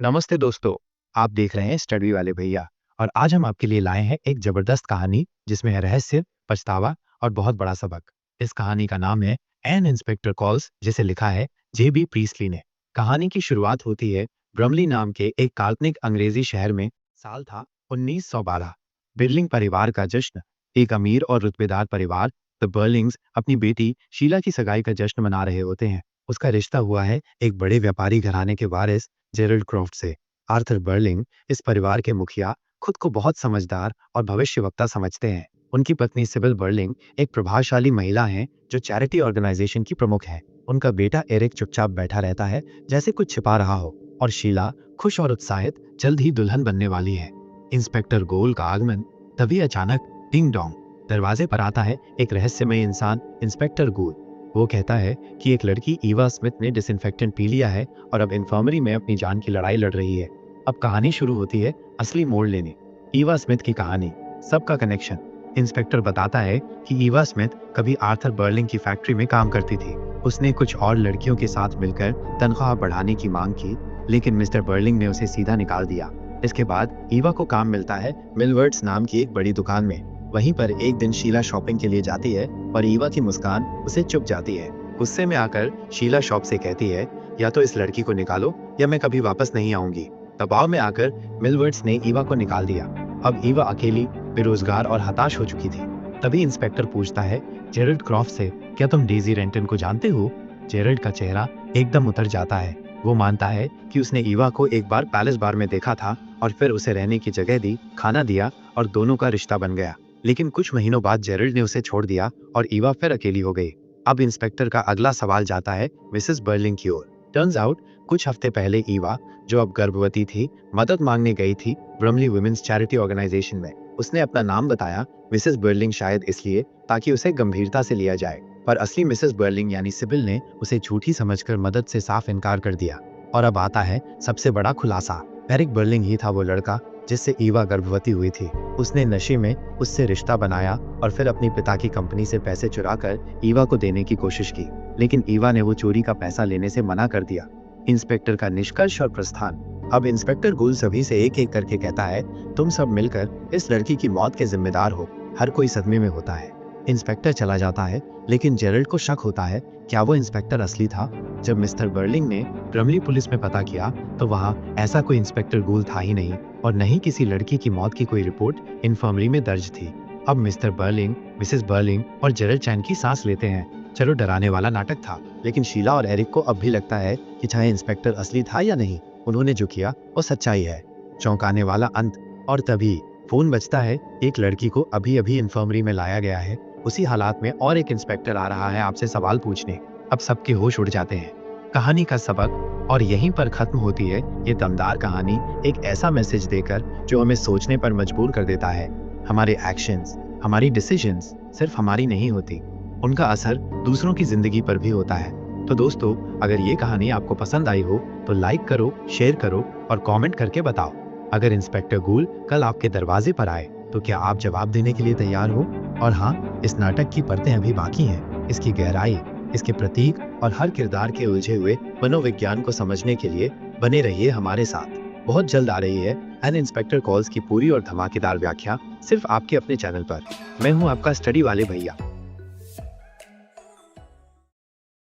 नमस्ते दोस्तों। आप देख रहे हैं स्टडी वाले भैया। और आज हम आपके लिए लाए हैं एक जबरदस्त कहानी जिसमें है रहस्य, पछतावा और बहुत बड़ा सबक। इस कहानी का नाम है एन इंस्पेक्टर कॉल्स, जिसे लिखा है जेबी प्रीस्टली ने। कहानी की शुरुआत होती है ब्रमली नाम के एक काल्पनिक अंग्रेजी शहर में। साल था 1912। बिरलिंग परिवार का जश्न। एक अमीर और रुतबेदार परिवार द बर्लिंग्स अपनी बेटी शीला की सगाई का जश्न मना रहे होते हैं। उसका रिश्ता हुआ है एक बड़े व्यापारी घराने के वारिस जेरल्ड क्रॉफ्ट से। आर्थर बर्लिंग, इस परिवार के मुखिया, खुद को बहुत समझदार और भविष्यवक्ता समझते हैं। उनकी पत्नी सिबिल बर्लिंग एक प्रभावशाली महिला हैं जो चैरिटी ऑर्गेनाइजेशन की प्रमुख है। उनका बेटा एरिक चुपचाप बैठा रहता है, जैसे कुछ छिपा रहा हो। और शीला, खुश और उत्साहित, जल्द ही दुल्हन बनने वाली है। इंस्पेक्टर गोल का आगमन। तभी अचानक डिंग डोंग, दरवाजे पर आता है एक रहस्यमय इंसान, इंस्पेक्टर गोल। वो कहता है कि एक लड़की ईवा स्मिथ ने डिसइंफेक्टेंट पी लिया है और अब इन्फर्मरी में अपनी जान की लड़ाई लड़ रही है। अब कहानी शुरू होती है असली मोड़ लेने। ईवा स्मिथ की कहानी, सबका कनेक्शन। इंस्पेक्टर बताता है कि ईवा स्मिथ कभी आर्थर बर्लिंग की फैक्ट्री में काम करती थी। उसने कुछ और लड़कियों के साथ मिलकर तनख्वाह बढ़ाने की मांग की, लेकिन मिस्टर बर्लिंग ने उसे सीधा निकाल दिया। इसके बाद ईवा को काम मिलता है मिलवर्ड्स नाम की एक बड़ी दुकान में। वहीं पर एक दिन शीला शॉपिंग के लिए जाती है और ईवा की मुस्कान उसे चुभ जाती है। गुस्से में आकर शीला शॉप से कहती है, या तो इस लड़की को निकालो या मैं कभी वापस नहीं आऊंगी। दबाव में आकर मिलवर्ड्स ने ईवा को निकाल दिया। अब ईवा अकेली, बेरोजगार और हताश हो चुकी थी। तभी इंस्पेक्टर पूछता है जेरल्ड क्रॉफ्ट से, क्या तुम डेजी रेंटन को जानते हो? जेरल्ड का चेहरा एकदम उतर जाता है। वो मानता है कि उसने ईवा को एक बार पैलेस बार में देखा था और फिर उसे रहने की जगह दी, खाना दिया और दोनों का रिश्ता बन गया। लेकिन कुछ महीनों बाद जेरल्ड ने उसे छोड़ दिया और ईवा फिर अकेली हो गई। अब इंस्पेक्टर का अगला सवाल जाता है मिसेस बर्लिंग की ओर। टर्न्स आउट, कुछ हफ्ते पहले ईवा, जो अब गर्भवती थी, मदद मांगने गई थी ब्रमली वुमेन्स चैरिटी ऑर्गेनाइजेशन में। उसने अपना नाम बताया मिसेस बर्लिंग, शायद इसलिए ताकि उसे गंभीरता से लिया जाए। पर असली मिसेस बर्लिंग यानी सिबिल ने उसे झूठी समझकर मदद से साफ इनकार कर दिया। और अब आता है सबसे बड़ा खुलासा। एरिक बर्लिंग ही था वो लड़का जिससे ईवा गर्भवती हुई थी। उसने नशे में उससे रिश्ता बनाया और फिर अपनी पिता की कंपनी से पैसे चुराकर ईवा को देने की कोशिश की, लेकिन ईवा ने वो चोरी का पैसा लेने से मना कर दिया। इंस्पेक्टर का निष्कर्ष और प्रस्थान। अब इंस्पेक्टर गुल सभी से एक एक करके कहता है, तुम सब मिलकर इस लड़की की मौत के जिम्मेदार हो। हर कोई सदमे में होता है। इंस्पेक्टर चला जाता है, लेकिन जेरल्ड को शक होता है, क्या वो इंस्पेक्टर असली था? जब मिस्टर बर्लिंग ने ब्रमली पुलिस में पता किया तो वहां ऐसा कोई इंस्पेक्टर गुल था ही नहीं, और न ही किसी लड़की की मौत की कोई रिपोर्ट इन्फर्मरी में दर्ज थी। अब मिस्टर बर्लिंग, मिसेस बर्लिंग और जेरल्ड चैन की सांस लेते हैं। चलो, डराने वाला नाटक था, लेकिन शीला और एरिक को अब भी लगता है कि चाहे इंस्पेक्टर असली था या नहीं, उन्होंने जो किया वो सच्चाई है। चौंकाने वाला अंत। और तभी फोन बजता है। एक लड़की को अभी अभी इन्फर्मरी में लाया गया है। उसी हालात में और एक इंस्पेक्टर आ रहा है आपसे सवाल पूछने। अब सबके होश उड़ जाते हैं। कहानी का सबक, और यहीं पर खत्म होती है ये दमदार कहानी, एक ऐसा मैसेज देकर जो हमें सोचने पर मजबूर कर देता है। हमारे एक्शंस, हमारी डिसीजंस सिर्फ हमारी नहीं होती, उनका असर दूसरों की जिंदगी पर भी होता है। तो दोस्तों, अगर ये कहानी आपको पसंद आई हो तो लाइक करो, शेयर करो और कमेंट करके बताओ। अगर इंस्पेक्टर गूल कल आपके दरवाजे पर आए तो क्या आप जवाब देने के लिए तैयार हो? और हाँ, इस नाटक की परतें अभी बाकी हैं। इसकी गहराई, इसके प्रतीक और हर किरदार के उलझे हुए मनोविज्ञान को समझने के लिए बने रहिए हमारे साथ। बहुत जल्द आ रही है एन इंस्पेक्टर कॉल्स की पूरी और धमाकेदार व्याख्या, सिर्फ आपके अपने चैनल पर। मैं हूँ आपका स्टडी वाले भैया।